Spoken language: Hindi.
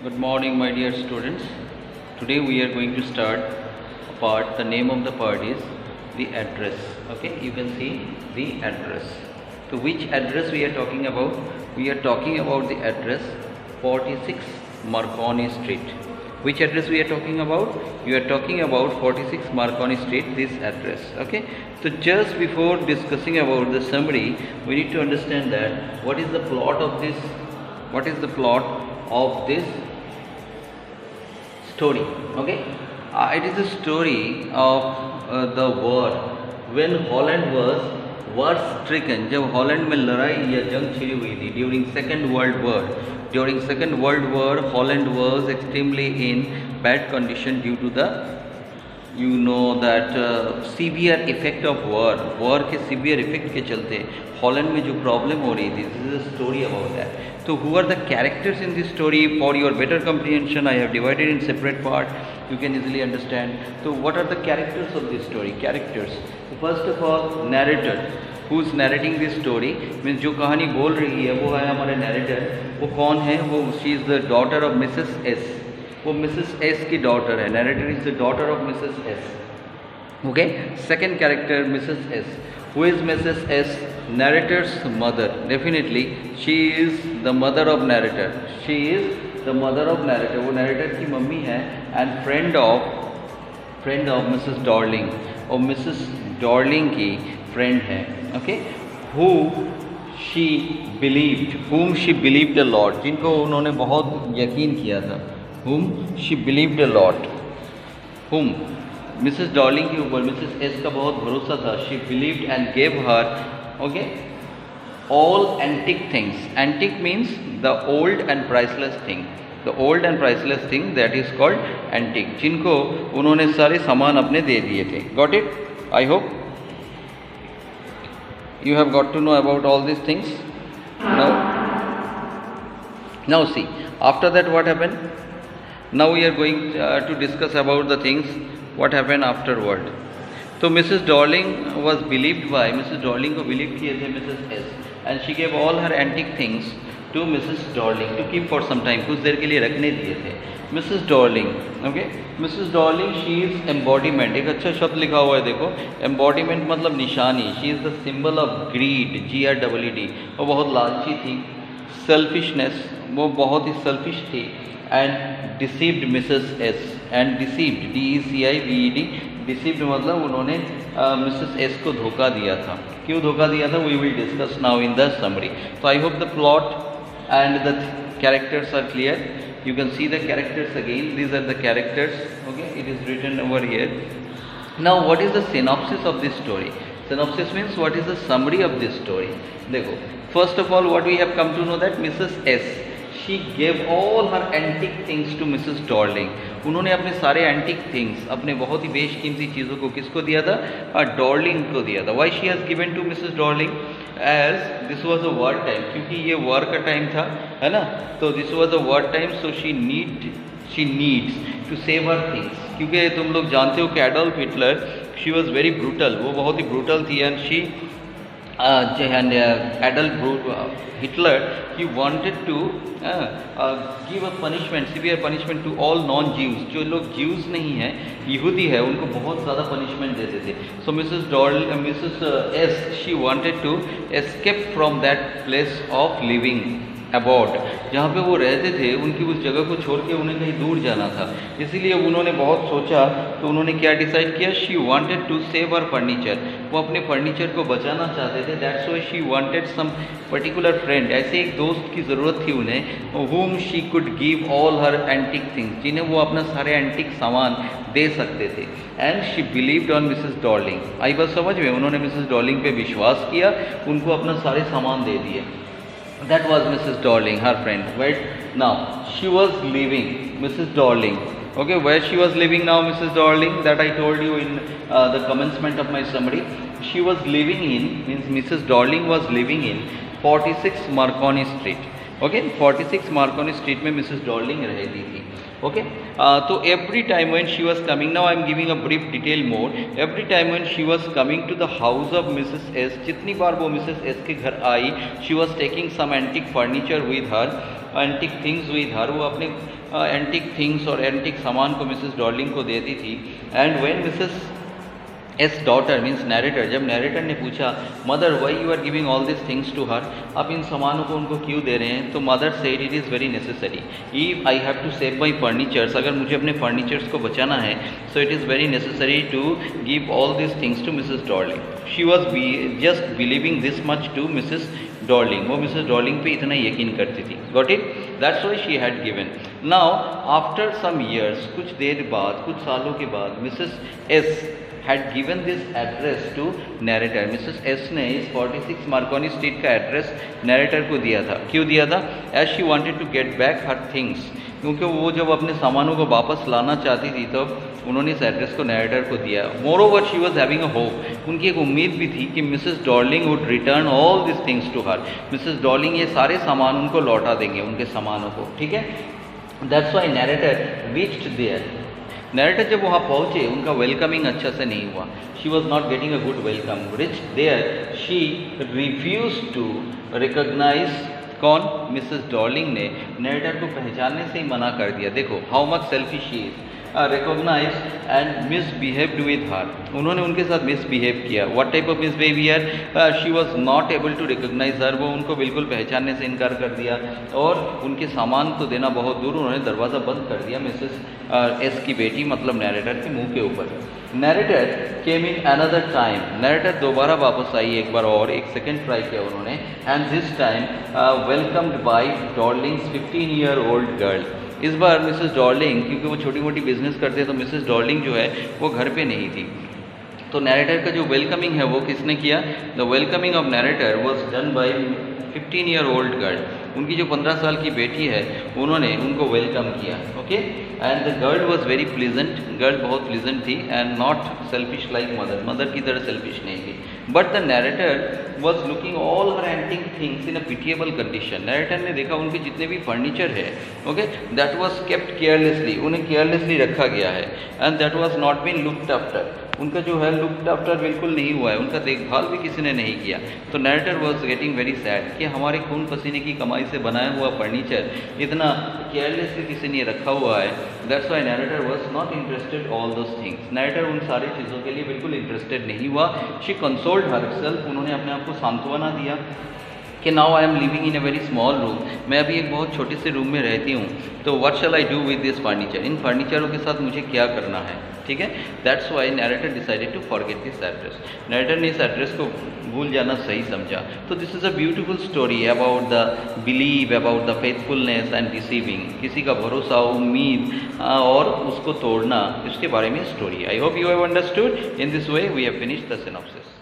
Good morning, my dear students. Today we are going to start a part. The name of the part is the address. Okay, you can see the address. So, which address we are talking about? We are talking about the address 46 Marconi Street. Which address we are talking about? We are talking about 46 Marconi Street, this address. Okay, so just before discussing about the summary, we need to understand that what is the plot of this, story. Okay, it is a story of the war when Holland was war stricken. जब हॉलैंड में लड़ाई या जंग छिड़ी हुई थी during Second World War. During Second World War, Holland was extremely in bad condition due to the severe effect of war के सीवियर इफेक्ट के चलते हॉलैंड में जो प्रॉब्लम हो रही थी. This is a story about that. तो who are the characters in this story? For your better comprehension I have divided in separate part, you can easily understand. तो what are the characters of this story? Characters, first of all narrator, who is narrating this story, means जो कहानी बोल रही है वो है हमारे नैरेटर. वो कौन है? वो she is the daughter of Mrs S. वो मिसेस एस की डॉटर है. Narrator is the daughter of Mrs S. Okay, second character Mrs S. Who is Mrs S? Narrator's mother. Definitely she is the mother of narrator. She is the mother of narrator. वो नैरेटर की मम्मी है and friend of Mrs Dorling. और मिसेस डॉर्लिंग की फ्रेंड है. Okay, who she believed, whom she believed a lot, जिनको उन्होंने बहुत यकीन किया था. whom she believed a lot, whom Mrs Darling के ऊपर मिसेस एस का बहुत भरोसा था. she believed and gave her, okay, all antique things. Antique means the old and priceless thing. The old and priceless thing, that is called antique. जिनको उन्होंने सारे सामान अपने दे दिए थे. Got it? I hope you have got to know about all these things. Now see, after that what happened? Now we are going to discuss about the things what happened afterward. तो Mrs Dorling was believed by, Mrs Dorling को बिलीव किए थे Mrs S, and she gave all her antique things to Mrs Dorling to keep for some time. कुछ देर के लिए रखने दिए थे. Mrs Dorling, okay, Mrs Dorling she is embodiment. एक अच्छा शब्द लिखा हुआ है, देखो, एम्बॉडीमेंट मतलब निशानी. She is the symbol of greed, GREED. वो बहुत लालची थी. सेल्फिशनेस, वो बहुत ही सेल्फिश थी. And deceived Mrs S. And deceived, DECIVED, deceived मतलब उन्होंने मिसेस एस को धोखा दिया था. क्यों धोखा दिया था? We will discuss now in the summary. तो I hope the plot and the characters are clear. You can see the characters again. These are the characters. Okay, it is written over here. Now, what is the synopsis of this story? Synopsis means what is the summary of this story. देखो, first of all, what we have come to know that Mrs. S, she gave all her antique things to Mrs. Darling. उन्होंने अपने सारे एंटिक थिंग्स, अपने बहुत ही बेशकीमती चीज़ों को किसको दिया था? डॉर्लिंग को दिया था. Why she has given to Mrs Dorling? As this was a war time, क्योंकि ये वॉर का टाइम था, है ना. तो this was a war time, so she needs to save her things. क्योंकि तुम लोग जानते हो कि Adolf Hitler, she was very brutal. वो बहुत ही ब्रूटल थी. And she Hitler, he wanted to give a punishment, severe punishment to all non-Jews. जो लोग Jews नहीं हैं, यहूदी है, उनको बहुत ज़्यादा punishment देते थे. So Mrs. S, she wanted to escape from that place of living abroad. जहाँ पे वो रहते थे, उनकी उस जगह को छोड़ के उन्हें कहीं दूर जाना था. इसीलिए उन्होंने बहुत सोचा. तो उन्होंने क्या डिसाइड किया? She wanted to save her furniture. वो अपने फर्नीचर को बचाना चाहते थे. That's why she wanted some particular friend. ऐसे एक दोस्त की ज़रूरत थी उन्हें, whom she could give all her antique things, जिन्हें वो अपना सारे एंटिक सामान दे सकते थे. And she believed on Mrs Dorling. आई बात समझ में? उन्होंने मिसेस डॉर्लिंग पे विश्वास किया, उनको अपना सारे सामान दे दिए. That was Mrs. Darling, her friend. Right now, she was leaving, Mrs. Darling. Okay, where she was living now, Mrs. Darling, that I told you in the commencement of my summary. She was living in, means Mrs. Darling was living in 46 Marconi Street. Okay, 46 Marconi Street में Mrs. Darling रहती थी. Okay, so every time when she was coming, now I am giving a brief detail more. Every time when she was coming to the house of Mrs. S, जितनी बार वो Mrs. S के घर आई, she was taking some antique furniture with her, antique things with her. वो अपने antique things और antique सामान को Mrs. Darling को देती थी. And when Mrs. S daughter means narrator, जब नैरेटर ने पूछा mother why you are giving all this things to her, आप इन सामानों को उनको क्यों दे रहे हैं, तो mother said it is very necessary, if I have to save my furnitures, अगर मुझे अपने फर्नीचर्स को बचाना है, so it is very necessary to give all this things to Mrs Dorling. She was just believing this much to Mrs Dorling, वो मिसेस डॉर्लिंग पे इतना यकीन करती थी. Got it, that's why she had given. Now after some years, कुछ देर बाद, कुछ सालों के बाद, Mrs S had given this address to narrator. Mrs. S ने इस 46 मार्कोनी स्ट्रीट का एड्रेस नैरेटर को दिया था. क्यों दिया था? As she wanted to get back her things, क्योंकि वो जब अपने सामानों को वापस लाना चाहती थी तो उन्होंने इस एड्रेस को नैरेटर को दिया. Moreover she was having a hope, उनकी एक उम्मीद भी थी कि Mrs Dorling would return all this things to her. Mrs Dorling ये सारे सामान उनको लौटा देंगे, उनके सामानों को. ठीक है, that's why narrator reached there. Narrator जब वहाँ पहुँचे, उनका वेलकमिंग अच्छा से नहीं हुआ. She was not getting a good welcome. Reach there she refuse to recognise, कौन? मिसेस डॉर्लिंग ने नैरेटर को पहचानने से ही मना कर दिया. देखो how much selfish she is. Recognise and misbehaved with her, उन्होंने उनके साथ मिसबिहेव किया. What type of misbehaviour? She was not able to recognise हर, वो उनको बिल्कुल पहचानने से इनकार कर दिया और उनके सामान तो देना बहुत दूर, उन्होंने दरवाज़ा बंद कर दिया मिसेस एस की बेटी मतलब नैरेटर के मुंह के ऊपर. Narrator came in another time, narrator दोबारा वापस आई एक बार और, एक सेकेंड ट्राई किया उन्होंने. And this time welcomed by Dorling's 15-year-old girl. इस बार मिसेस डॉर्लिंग, क्योंकि वो छोटी मोटी बिजनेस करते हैं, तो मिसेस डॉर्लिंग जो है वो घर पे नहीं थी. तो नैरेटर का जो वेलकमिंग है वो किसने किया? The welcoming of narrator was done by 15-year-old girl. उनकी जो 15 साल की बेटी है उन्होंने उनको वेलकम किया. Okay, and the girl was very pleasant, girl बहुत प्लीजेंट थी and not selfish like mother, mother की तरह सेल्फिश नहीं थी. But the narrator was looking all her antique things in a pitiable condition. Narrator ने देखा उनके जितने भी फर्नीचर है, okay, that was kept carelessly, उन्हें केयरलेसली रखा गया है. And that was not been looked after, उनका जो है लुक्ड आफ्टर बिल्कुल नहीं हुआ है, उनका देखभाल भी किसी ने नहीं किया. तो narrator was getting very sad कि हमारे खून पसीने की कमाई से बनाया हुआ फर्नीचर इतना केयरलेसली किसी ने रखा हुआ है. That's why narrator was not interested all those things. Narrator उन सारी चीज़ों के लिए बिल्कुल इंटरेस्टेड नहीं हुआ. शी कंसोल्ड हरसेल्फ, उन्होंने अपने आप को सांत्वना दिया कि now I am living in a very small room, मैं अभी एक बहुत छोटे से रूम में रहती हूँ, तो what shall I do with this furniture, इन फर्नीचरों के साथ मुझे क्या करना है. ठीक है, that's why narrator decided to forget this address. Narrator ने इस एड्रेस को भूल जाना सही समझा. तो this is a beautiful story about the believe, about the faithfulness and deceiving, किसी का भरोसा, उम्मीद और उसको तोड़ना, इसके बारे में story. I hope you have understood. In this way we have finished the synopsis.